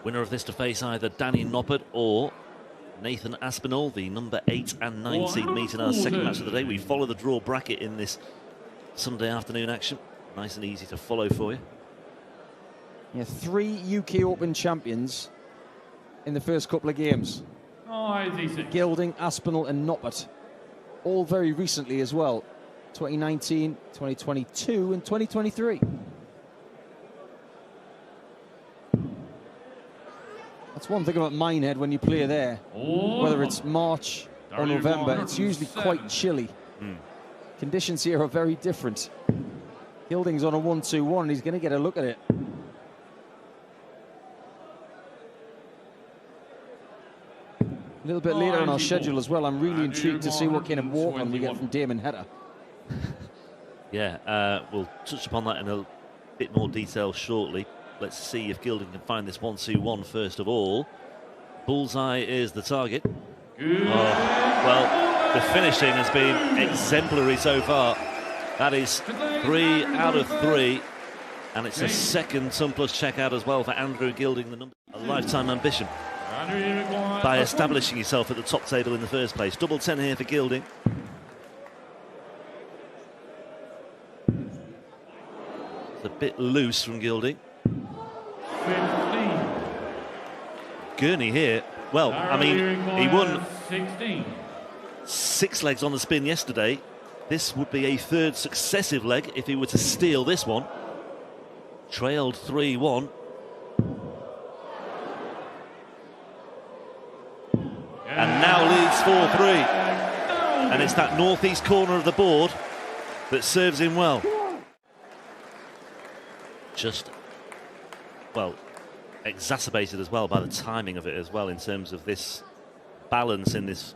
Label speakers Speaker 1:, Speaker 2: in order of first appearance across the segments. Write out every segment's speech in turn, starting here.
Speaker 1: Winner of this to face either Danny Noppert or Nathan Aspinall, the number 8 and 9 seed, meet in our second match of the day. We follow the draw bracket in this Sunday afternoon action. Nice and easy to follow for you.
Speaker 2: Yeah, 3 UK Open champions in the first couple of games. Gilding, Aspinall and Noppert. All very recently as well. 2019, 2022 and 2023. That's one thing about Minehead when you play there. Whether it's March or November, it's usually quite chilly. Conditions here are very different. Gilding's on a 1-2-1 and he's going to get a look at it. A little bit later on our schedule as well. I'm really intrigued to see what kind of walk-on we get from Damon Hedder.
Speaker 1: Yeah, we'll touch upon that in a bit more detail shortly. Let's see if Gilding can find this 1-2-1 first of all. Bullseye is the target. Well, the finishing has been exemplary so far. That is 3 out of 3. And it's a second Sun+ checkout as well for Andrew Gilding, the number a lifetime ambition. By establishing yourself at the top table in the first place. Double 10 here for Gilding. It's a bit loose from Gilding. Gurney here. Well, I mean, he won 6 legs on the spin yesterday. This would be a third successive leg if he were to steal this one. Trailed 3-1. And now leads 4-3. And it's that northeast corner of the board that serves him well. Just, well, exacerbated as well by the timing of it as well in terms of this balance in this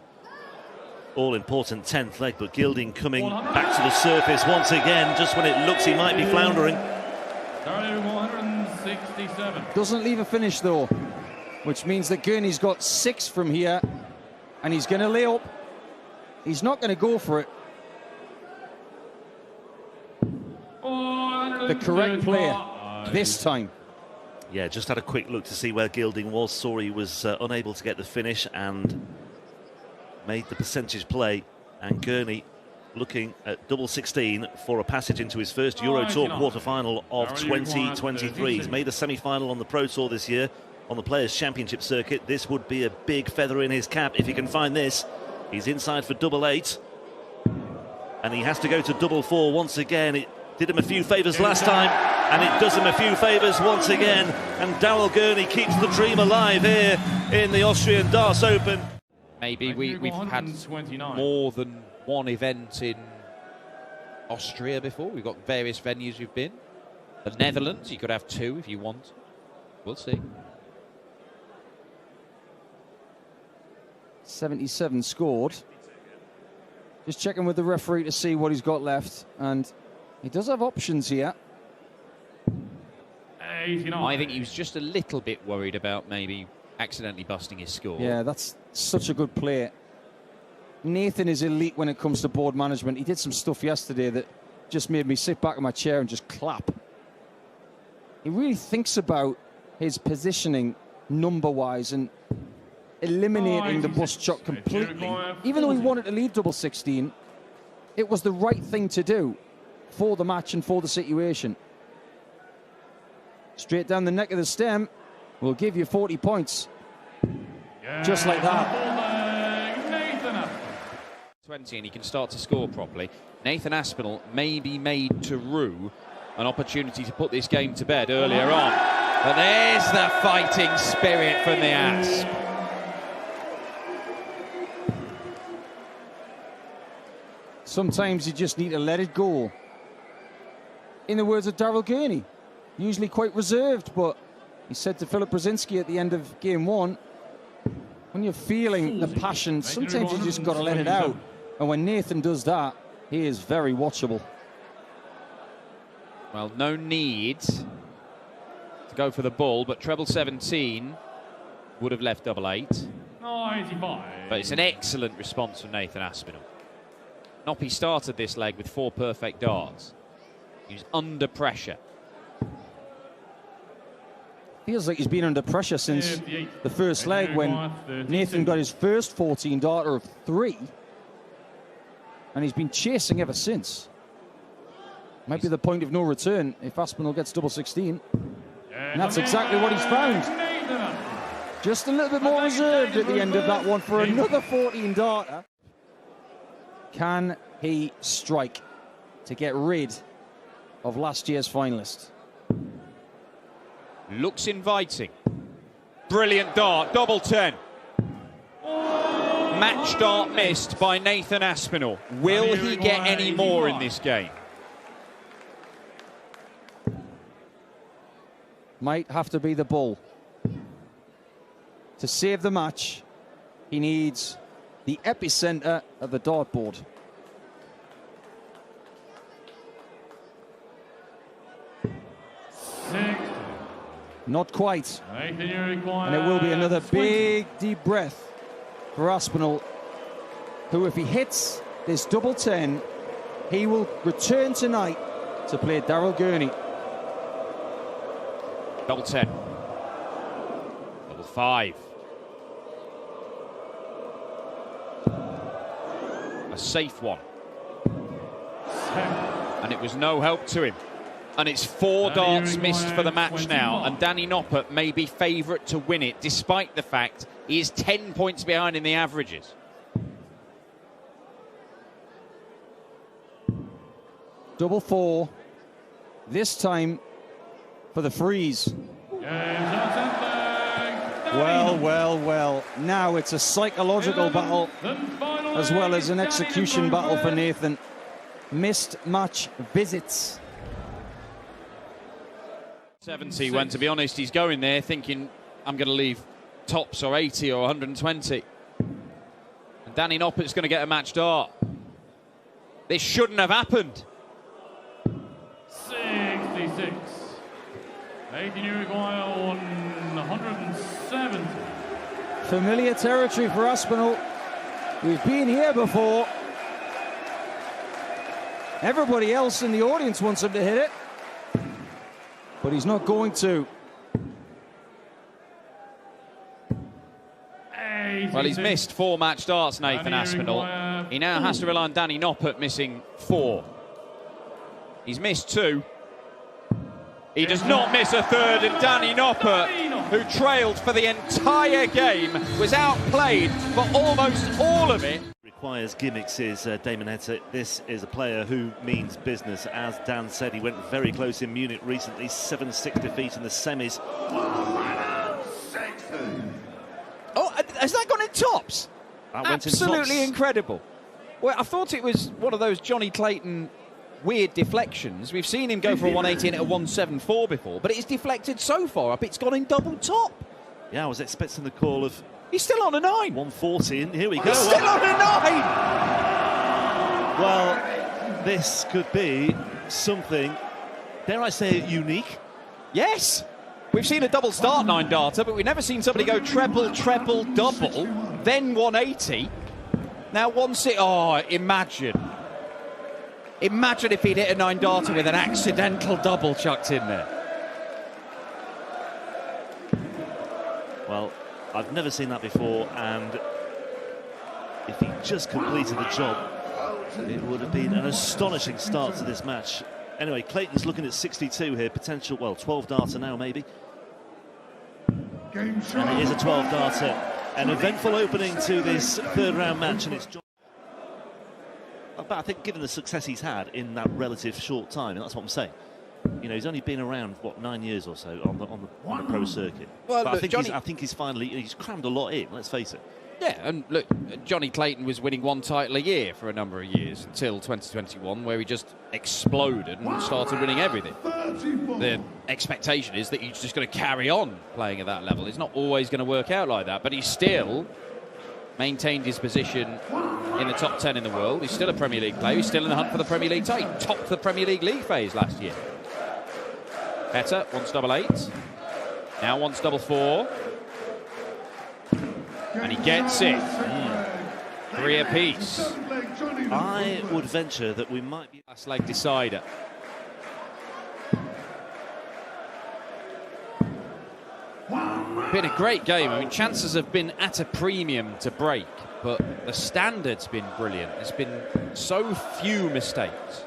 Speaker 1: all-important 10th leg. But Gilding coming back to the surface once again, just when it looks he might be floundering.
Speaker 3: 167.
Speaker 2: Doesn't leave a finish though, which means that Gurney's got 6 from here. And he's going to lay up. He's not going to go for it. The correct player this time.
Speaker 1: Yeah, just had a quick look to see where Gilding was. Saw he was unable to get the finish and made the percentage play. And Gurney looking at double 16 for a passage into his first Euro Tour quarter-final of 2023. He's made a semi-final on the Pro Tour this year. On the Players' Championship circuit, this would be a big feather in his cap if he can find this. He's inside for double 8. And he has to go to double 4 once again. It did him a few favours last time, and it does him a few favours once again. And Daryl Gurney keeps the dream alive here in the Austrian Darts Open.
Speaker 4: Maybe we've had more than one event in Austria before. We've got various venues we've been. The Netherlands, you could have 2 if you want. We'll see.
Speaker 2: 77 scored. Just checking with the referee to see what he's got left, and he does have options here.
Speaker 4: I think he was just a little bit worried about maybe accidentally busting his score.
Speaker 2: Yeah, that's such a good play. Nathan is elite when it comes to board management. He did some stuff yesterday that just made me sit back in my chair and just clap. He really thinks about his positioning number-wise and eliminating the bust shot completely. Even though he wanted to leave double 16, it was the right thing to do for the match and for the situation. Straight down the neck of the stem will give you 40 points. Just like that.
Speaker 4: 20 and he can start to score properly. Nathan Aspinall may be made to rue an opportunity to put this game to bed earlier on. But there's the fighting spirit from the Asp.
Speaker 2: Sometimes you just need to let it go. In the words of Daryl Gurney, usually quite reserved, but he said to Philip Brzezinski at the end of game 1, when you're feeling the passion, sometimes you just got to let it out. And when Nathan does that, he is very watchable.
Speaker 4: Well, no need to go for the ball, but treble 17 would have left double 8.
Speaker 3: 95.
Speaker 4: But it's an excellent response from Nathan Aspinall. Noppy started this leg with 4 perfect darts. He was under pressure.
Speaker 2: Feels like he's been under pressure since
Speaker 3: 58.
Speaker 2: the first leg when
Speaker 3: 32.
Speaker 2: Nathan got his first 14 darter of 3. And he's been chasing ever since. Might be the point of no return if Aspinall gets double 16. And that's exactly what he's found. Just a little bit more reserved at the end of that one for another 14 darter. Can he strike to get rid of last year's finalist?
Speaker 4: Looks inviting. Brilliant dart, double 10. Match dart missed by Nathan Aspinall. Will he get any more in this game?
Speaker 2: Might have to be the bull. To save the match, he needs the epicenter of the dartboard. Not quite. And it will be another big deep breath for Aspinall, who, if he hits this double 10, he will return tonight to play Daryl Gurney.
Speaker 4: Double 10. Double 5. A safe one. And it was no help to him. And it's 4 darts missed for the match now. And Danny Noppert may be favourite to win it, despite the fact he is 10 points behind in the averages.
Speaker 2: Double 4. This time for the freeze. Well, well, well. Now it's a psychological battle as well as an execution battle for Nathan. Missed match visits.
Speaker 4: 70 when, to be honest, he's going there thinking, I'm going to leave tops or 80 or 120. And Danny Noppert's going to get a match dart. This shouldn't have happened.
Speaker 3: 66. 18 Uruguay on 170.
Speaker 2: Familiar territory for Aspinall. We've been here before. Everybody else in the audience wants him to hit it, but he's not going to.
Speaker 4: Well, he's missed 4 match darts, Nathan Aspinall. He now has to rely on Danny Noppert missing 4. He's missed 2. He does not miss a third, and Danny Noppert, who trailed for the entire game, was outplayed for almost all of it.
Speaker 1: Requires gimmicks is Damon Heta. This is a player who means business. As Dan said, he went very close in Munich recently, 7-6 defeat in the semis.
Speaker 4: Oh, has that gone in tops?
Speaker 1: That went in
Speaker 4: Absolutely
Speaker 1: tops.
Speaker 4: incredible. Well, I thought it was one of those Johnny Clayton weird deflections. We've seen him go for a 180 and a 174 before, but it's deflected so far up, it's gone in double top.
Speaker 1: Yeah, I was expecting the call of...
Speaker 4: He's still on a 9.
Speaker 1: 140, and here we go.
Speaker 4: He's still on a 9!
Speaker 1: Well, this could be something, dare I say it, unique?
Speaker 4: Yes. We've seen a double start 9 darter, but we've never seen somebody go treble, treble, double, then 180. Now 160. Oh, imagine. Imagine if he'd hit a 9 darter with an accidental double chucked in there.
Speaker 1: Well, I've never seen that before, and if he just completed the job, it would have been an astonishing start to this match. Anyway, Clayton's looking at 62 here, potential, well, 12 darter now maybe. And it is a 12 darter. An eventful opening to this third round match, and it's... But I think given the success he's had in that relative short time, and that's what I'm saying. You know, he's only been around, what, 9 years or so on the pro circuit.
Speaker 4: Well,
Speaker 1: but
Speaker 4: look,
Speaker 1: I think he's finally, he's crammed a lot in, let's face it.
Speaker 4: Yeah, and look, Johnny Clayton was winning 1 title a year for a number of years until 2021, where he just exploded and started winning everything. The expectation is that he's just going to carry on playing at that level. It's not always going to work out like that, but he's still maintained his position in the top 10 in the world. He's still a Premier League player. He's still in the hunt for the Premier League title. He topped the Premier League phase last year. Better, wants double 8. Now wants double 4. And he gets it. 3 apiece.
Speaker 1: I would venture that we might be...
Speaker 4: Last leg decider. Been a great game. I mean, chances have been at a premium to break, but the standard's been brilliant. There's been so few mistakes.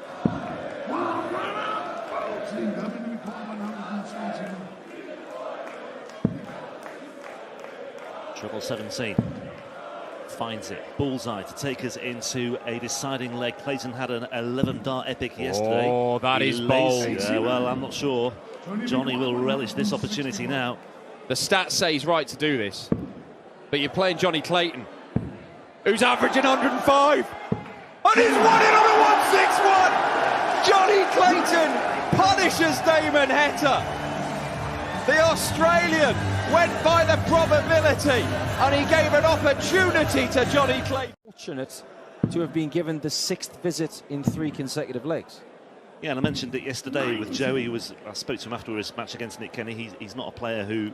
Speaker 1: Treble 17. Finds it. Bullseye to take us into a deciding leg. Clayton had an 11-dart epic yesterday.
Speaker 4: Oh, that is bold.
Speaker 1: Well, I'm not sure. Johnny will relish this opportunity now.
Speaker 4: The stats say he's right to do this, but you're playing Johnny Clayton, who's averaging 105, and he's won it on a 161. Johnny Clayton punishes Damon Heta. The Australian went by the probability, and he gave an opportunity to Johnny Clayton.
Speaker 2: Fortunate to have been given the 6th visit in 3 consecutive legs.
Speaker 1: Yeah, and I mentioned it yesterday with Joe. I spoke to him after his match against Nick Kenny. He's not a player who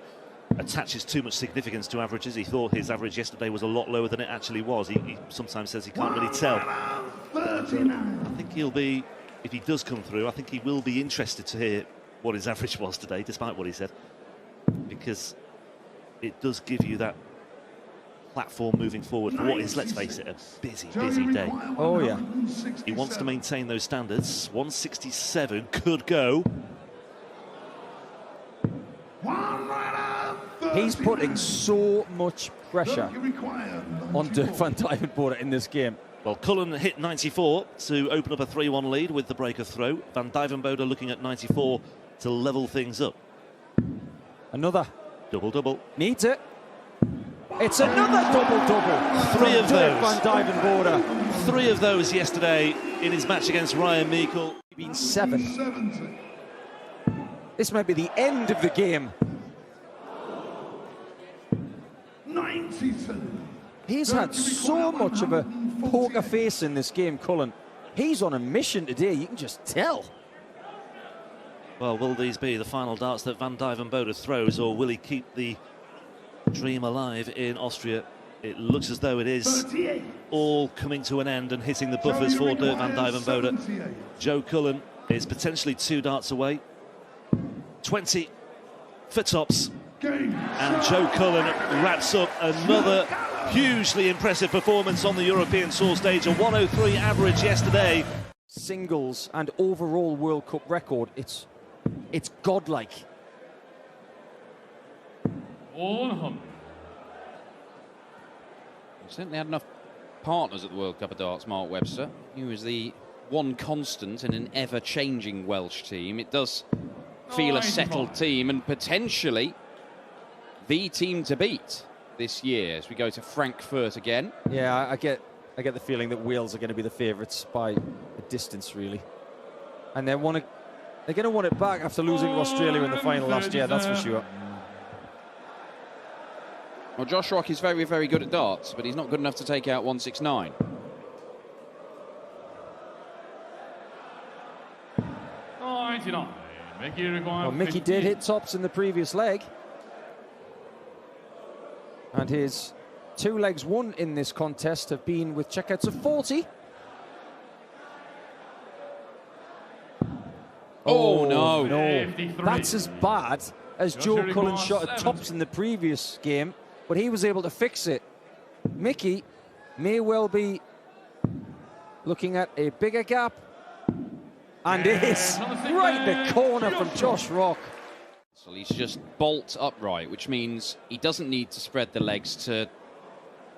Speaker 1: attaches too much significance to averages. He thought his average yesterday was a lot lower than it actually was. He sometimes says he can't really tell. I think he'll be, if he does come through, I think he will be interested to hear what his average was today, despite what he said, because it does give you that platform moving forward for what is, let's face it, a busy day.
Speaker 2: Oh, yeah.
Speaker 1: He wants to maintain those standards. 167 could go.
Speaker 2: He's putting so much pressure on Dirk van Dijvenbode in this game.
Speaker 1: Well, Cullen hit 94 to open up a 3-1 lead with the break of throw. Van Dijvenbode looking at 94 to level things up.
Speaker 2: Another.
Speaker 1: Double-double.
Speaker 2: Needs it. It's another double-double.
Speaker 1: 3 of
Speaker 2: Dirk
Speaker 1: those.
Speaker 2: van Dijvenbode.
Speaker 1: 3 of those yesterday in his match against Ryan Meikle.
Speaker 2: Been 7. This might be the end of the game.
Speaker 5: 97.
Speaker 2: He's had so much of a poker face in this game, Cullen. He's on a mission today, you can just tell.
Speaker 1: Well, will these be the final darts that Van Dijvenbode throws, or will he keep the dream alive in Austria? It looks as though it is all coming to an end and hitting the buffers for Dirk van Dijvenbode. Joe Cullen is potentially 2 darts away. 20 for tops. And Joe Cullen wraps up another hugely impressive performance on the European Tour stage. A 103 average yesterday.
Speaker 2: Singles and overall World Cup record, it's godlike.
Speaker 3: 100.
Speaker 4: Certainly had enough partners at the World Cup of Darts, Mark Webster. He was the one constant in an ever-changing Welsh team. It does feel a settled team and potentially the team to beat this year as we go to Frankfurt again.
Speaker 2: Yeah, I get the feeling that Wales are going to be the favourites by a distance, really. And they're going to want it back after losing to Australia in the final last year, that's for sure.
Speaker 4: Well, Josh Rock is very, very good at darts, but he's not good enough to take out 169.
Speaker 2: Well, Mickey did hit tops in the previous leg. And his 2 legs won in this contest have been with checkouts of 40.
Speaker 4: Oh, no.
Speaker 2: That's as bad as Joe Cullen shot at tops in the previous game, but he was able to fix it. Mickey may well be looking at a bigger gap, and it is right in the corner from Josh Rock.
Speaker 4: So he's just bolt upright, which means he doesn't need to spread the legs to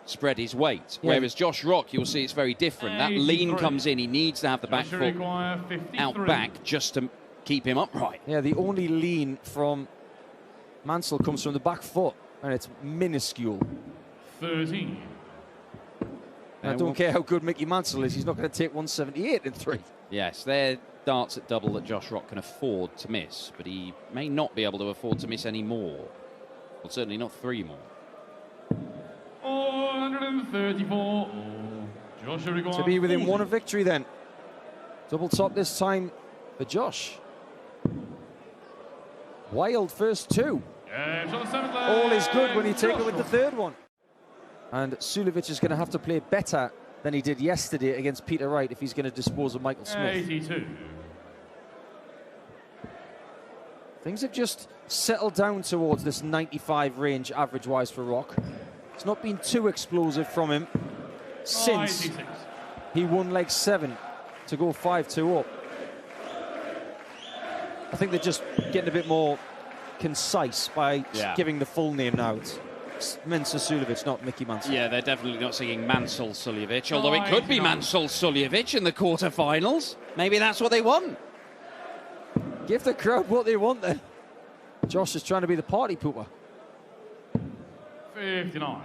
Speaker 4: spread his weight.
Speaker 2: Yeah.
Speaker 4: Whereas Josh Rock, you'll see it's very different. That lean comes in, he needs to have the back foot out back just to keep him upright.
Speaker 2: Yeah, the only lean from Mansell comes from the back foot, and it's minuscule.
Speaker 3: 13.
Speaker 2: I don't care how good Mickey Mansell is, he's not going to take 178 in 3.
Speaker 4: Yes, they're darts at double that Josh Rock can afford to miss, but he may not be able to afford to miss any more. Well, certainly not 3 more.
Speaker 3: 134.
Speaker 2: To be within 1 of victory then. Double top this time for Josh. Wild first 2. All is good when you take it with the 3rd one. And Sulevic is going to have to play better than he did yesterday against Peter Wright if he's going to dispose of Michael Smith.
Speaker 3: 82.
Speaker 2: Things have just settled down towards this 95 range average-wise for Rock. It's not been too explosive from him since he won leg 7 to go 5-2 up. I think they're just getting a bit more concise by giving the full name now. It's Mensur Suljovic, not Mickey Mansell.
Speaker 4: Yeah, they're definitely not singing Mansell Suljovic, although it could be Mansell Suljovic in the quarterfinals. Maybe that's what they want.
Speaker 2: Give the crowd what they want then. Josh is trying to be the party pooper.
Speaker 3: 59.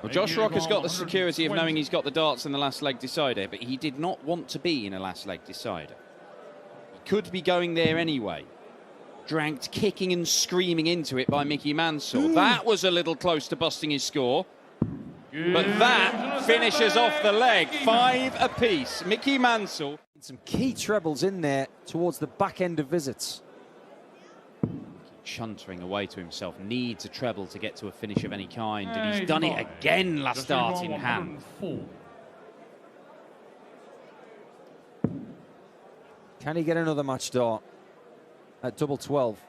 Speaker 4: Well, Josh Rock has got the security of knowing he's got the darts in the last leg decider, but he did not want to be in a last leg decider. He could be going there anyway. Dragged kicking and screaming into it by Mickey Mansell. That was a little close to busting his score. But that finishes off the leg. 5 apiece. Mickey Mansell.
Speaker 2: Some key trebles in there towards the back end of visits.
Speaker 4: Chuntering away to himself. Needs a treble to get to a finish of any kind. And he's done it again last dart in hand.
Speaker 2: Can he get another match dart at double 12?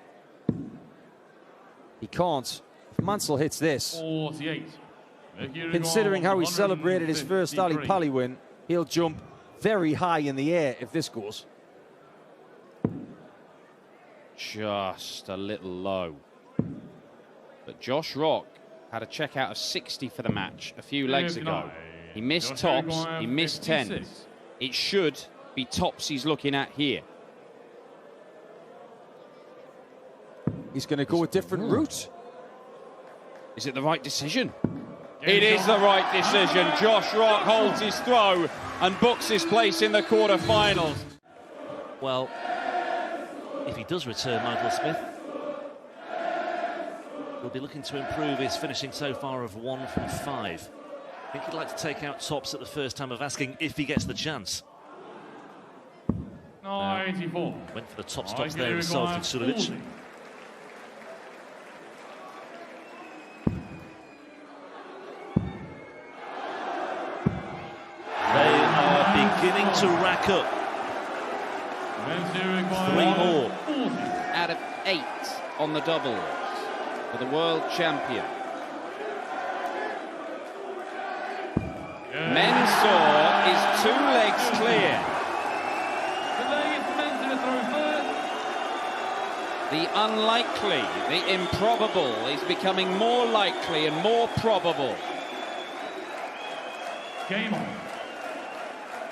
Speaker 2: He can't. If Mansell hits this,
Speaker 3: 48.
Speaker 2: considering how he celebrated his first Ali Pali win, he'll jump very high in the air if this goes.
Speaker 4: Just a little low. But Josh Rock had a check out of 60 for the match a few legs ago. He missed tops, he missed 10s. It should be tops he's looking at here.
Speaker 2: He's going to go a different route.
Speaker 4: Is it the right decision? It is the right decision. Josh Rock holds his throw and books his place in the quarterfinals.
Speaker 1: Well, if he does return Michael Smith, he'll be looking to improve his finishing so far of 1 from 5. I think he'd like to take out tops at the first time of asking if he gets the chance.
Speaker 3: 94.
Speaker 1: Went for the top stops there himself with Suljovic. They are beginning to rack up 3 more.
Speaker 4: Out of 8 on the doubles for the world champion. Mensur is 2 legs clear. The unlikely, the improbable is becoming more likely and more probable.
Speaker 3: Game on.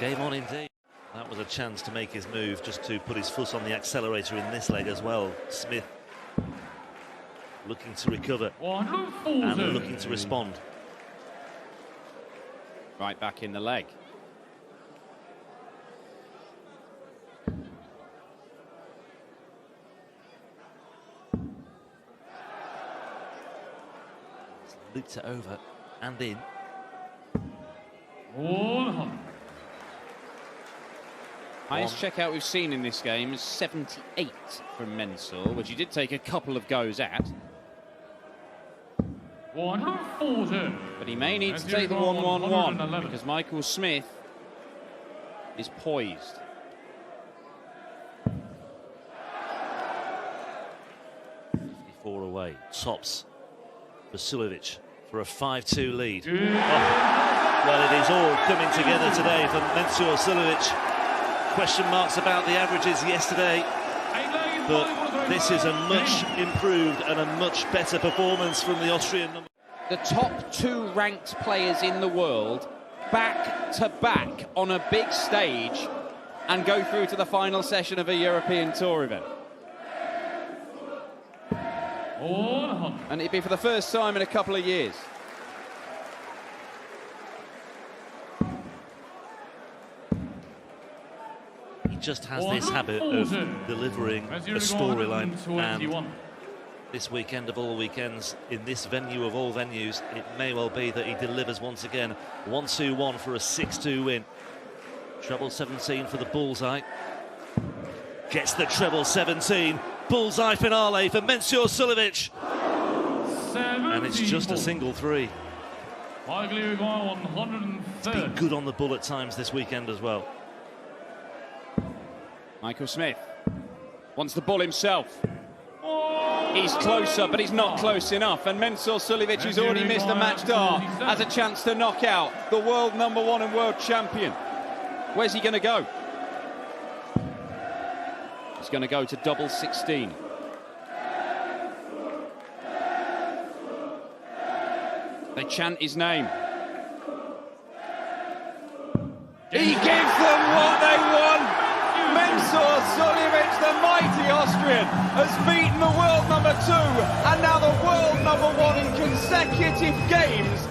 Speaker 1: Game on indeed. That was a chance to make his move, just to put his foot on the accelerator in this leg as well. Smith looking to recover and looking to respond.
Speaker 4: Right back in the leg.
Speaker 1: Looped it over and in.
Speaker 3: 100.
Speaker 4: Highest checkout we've seen in this game is 78 from Mensur, which he did take a couple of goes at.
Speaker 3: 140.
Speaker 4: But he may need to take the 1-1-1 because Michael Smith is poised.
Speaker 1: Away. Tops for Suljovic for a 5-2 lead. Well, it is all coming together today for Mensur Suljovic. Question marks about the averages yesterday, but this is a much improved and a much better performance from the Austrian.
Speaker 4: The top 2 ranked players in the world back to back on a big stage and go through to the final session of a European Tour event.
Speaker 3: 100.
Speaker 4: And it'd be for the first time in a couple of years.
Speaker 1: He just has this habit of delivering a storyline, and this weekend of all weekends, in this venue of all venues, it may well be that he delivers once again. 1-2-1 for a 6-2 win. Treble 17 for the bullseye. Gets the treble 17. Bullseye finale for Mensur Suljovic. And it's just a single 3. He's been good on the bull at times this weekend as well.
Speaker 4: Michael Smith wants the ball himself. He's closer, but he's not close enough. And Mensur Suljovic, who's already missed a match start, has a chance to knock out the world #1 and world champion. Where's he going to go? He's going to go to double 16. They chant his name. He gives them what they want. Mensur Suljovic, the mighty Austrian, has beaten the world #2 and now the world #1 in consecutive games.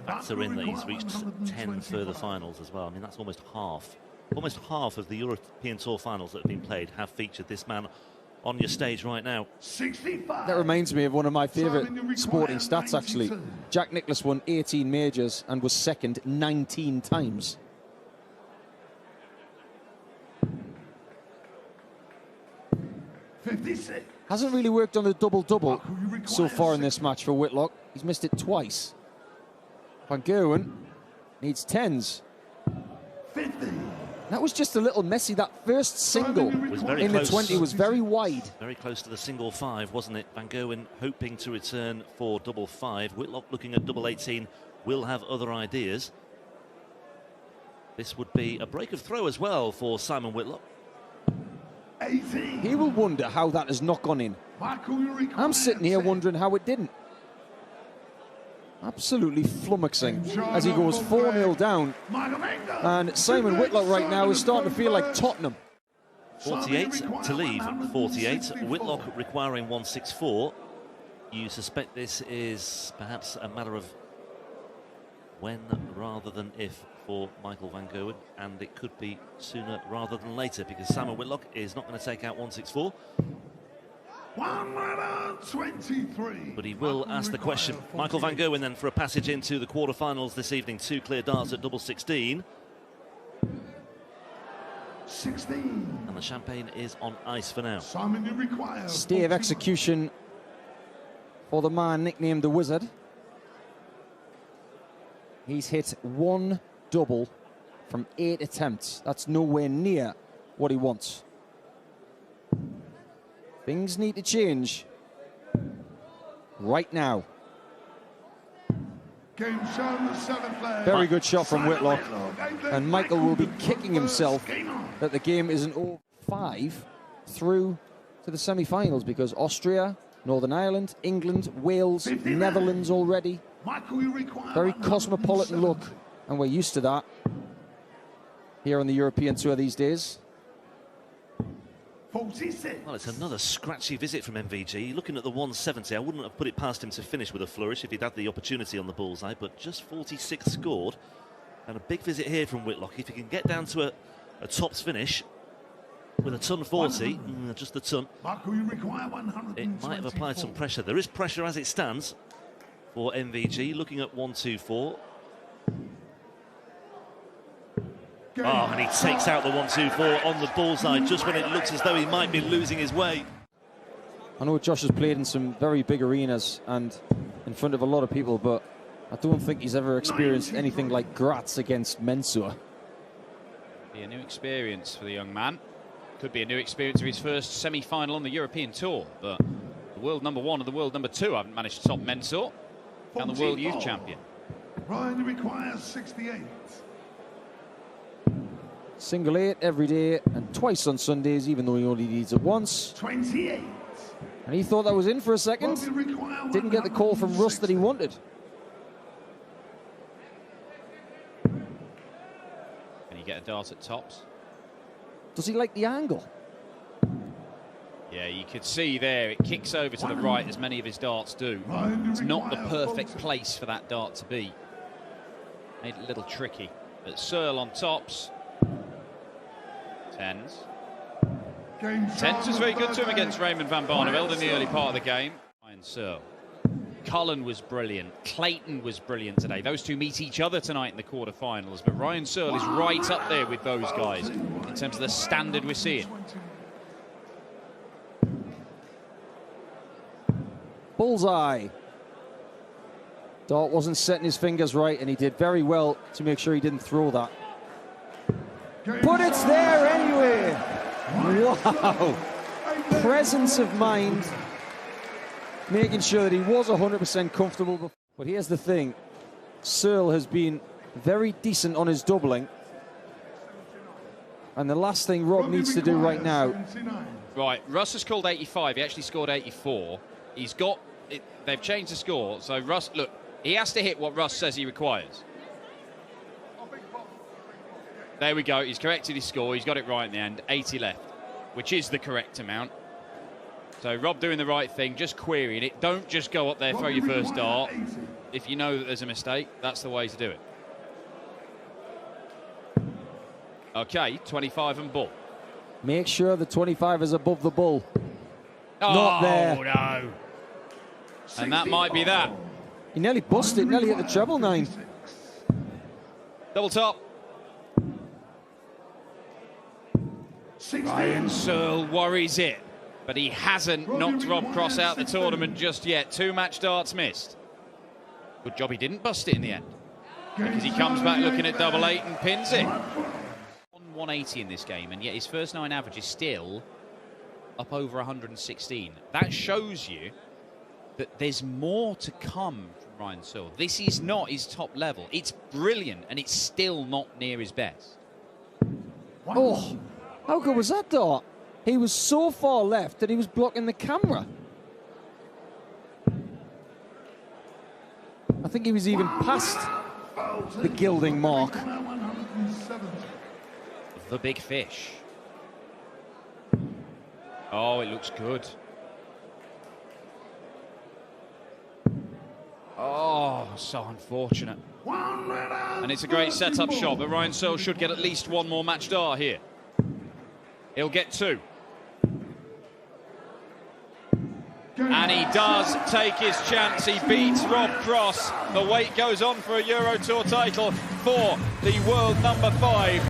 Speaker 1: Facts are in that he's reached 10 further finals as well. I mean, that's almost half. Almost half of the European Tour finals that have been played have featured this man on your stage right now.
Speaker 2: 65. That reminds me of one of my favourite sporting stats, actually. Jack Nicklaus won 18 majors and was second 19 times. Hasn't really worked on the double-double so far in this match for Whitlock. He's missed it twice. Van Gerwen needs 10s. 50. That was just a little messy. That first single in the 20 was very wide.
Speaker 1: Very close to the single 5, wasn't it? Van Gerwen hoping to return for double 5. Whitlock looking at double 18, will have other ideas. This would be a break of throw as well for Simon Whitlock.
Speaker 2: 18. He will wonder how that has not gone in. I'm sitting here wondering how it didn't. Absolutely flummoxing as he goes 4-0 down. And Simon Whitlock right now is starting to feel like Tottenham.
Speaker 1: 48 to leave, 48. Whitlock requiring 164. You suspect this is perhaps a matter of when rather than if for Michael Van Gerwen, and it could be sooner rather than later because Simon Whitlock is not going to take out 164.
Speaker 5: 123.
Speaker 1: But he will ask the question. Michael Van Gerwen then for a passage into the quarterfinals this evening. 2 clear darts at double 16.
Speaker 5: 16.
Speaker 1: And the champagne is on ice for now.
Speaker 2: Stay of execution for the man nicknamed the Wizard. He's hit 1 double from 8 attempts. That's nowhere near what he wants. Things need to change right now. Very good shot from Whitlock. And Michael will be kicking himself that the game isn't over 5 through to the semi-finals because Austria, Northern Ireland, England, Wales, Netherlands already. Very cosmopolitan look, and we're used to that here on the European Tour these days.
Speaker 5: 46.
Speaker 1: Well, it's another scratchy visit from MVG. Looking at the 170, I wouldn't have put it past him to finish with a flourish if he'd had the opportunity on the bullseye, but just 46 scored. And a big visit here from Whitlock. If he can get down to a tops finish with a ton 40, just a ton, it might have applied some pressure. There is pressure as it stands for MVG, looking at 124. Oh, and he takes out the 124 on the bullseye just when it looks as though he might be losing his way.
Speaker 2: I know Josh has played in some very big arenas and in front of a lot of people, but I don't think he's ever experienced anything like Graz against Mensur.
Speaker 4: Be a new experience for the young man. Could be a new experience of his first semi-final on the European Tour, but the world #1 and the world #2 haven't managed to top Mensur and the world youth champion.
Speaker 5: Ryan requires 68.
Speaker 2: Single 8 every day and twice on Sundays, even though he only needs it once.
Speaker 5: 28.
Speaker 2: And he thought that was in for a second. Didn't get the call from Russ that he wanted.
Speaker 4: Can he get a dart at tops?
Speaker 2: Does he like the angle?
Speaker 4: Yeah, you could see there, it kicks over to the right as many of his darts do. It's not the perfect place for that dart to be. Made it a little tricky. But Searle on tops. 10s. 10s was very good to him against Raymond van Barneveld in the early part of the game. Ryan Searle. Cullen was brilliant. Clayton was brilliant today. Those two meet each other tonight in the quarterfinals, but Ryan Searle is right up there with those guys in terms of the standard we're seeing.
Speaker 2: Bullseye. Dart wasn't setting his fingers right, and he did very well to make sure he didn't throw that. But it's there anyway. Wow. presence of mind, making sure that he was 100% comfortable. But here's the thing, Searle has been very decent on his doubling. And the last thing Rob needs to do right now...
Speaker 4: Right, Russ has called 85. He actually scored 84. He's got... They've changed the score. So Russ, look, he has to hit what Russ says he requires. There we go. He's corrected his score. He's got it right in the end. 80 left, which is the correct amount. So Rob doing the right thing, just querying it. Don't just go up there, throw your first dart. If you know that there's a mistake, that's the way to do it. Okay, 25 and bull.
Speaker 2: Make sure the 25 is above the bull.
Speaker 4: Oh,
Speaker 2: Not there.
Speaker 4: No. And that might be that.
Speaker 2: He nearly busted, nearly hit the treble 9.
Speaker 4: Double top. Ryan Searle worries it, but he hasn't knocked Rob Cross out the tournament just yet. 2 match darts missed. Good job he didn't bust it in the end, because he comes back looking at double 8 and pins it. 180 in this game, and yet his first 9 average is still up over 116. That shows you that there's more to come from Ryan Searle. This is not his top level. It's brilliant, and it's still not near his best.
Speaker 2: Oh, how good was that dart? He was so far left that he was blocking the camera. I think he was even past the gilding mark.
Speaker 4: The big fish. Oh, it looks good. Oh, so unfortunate. And it's a great setup shot, but Ryan Searle should get at least 1 more match dart here. He'll get 2. And he does take his chance. He beats Rob Cross. The wait goes on for a Euro Tour title for the world number 5.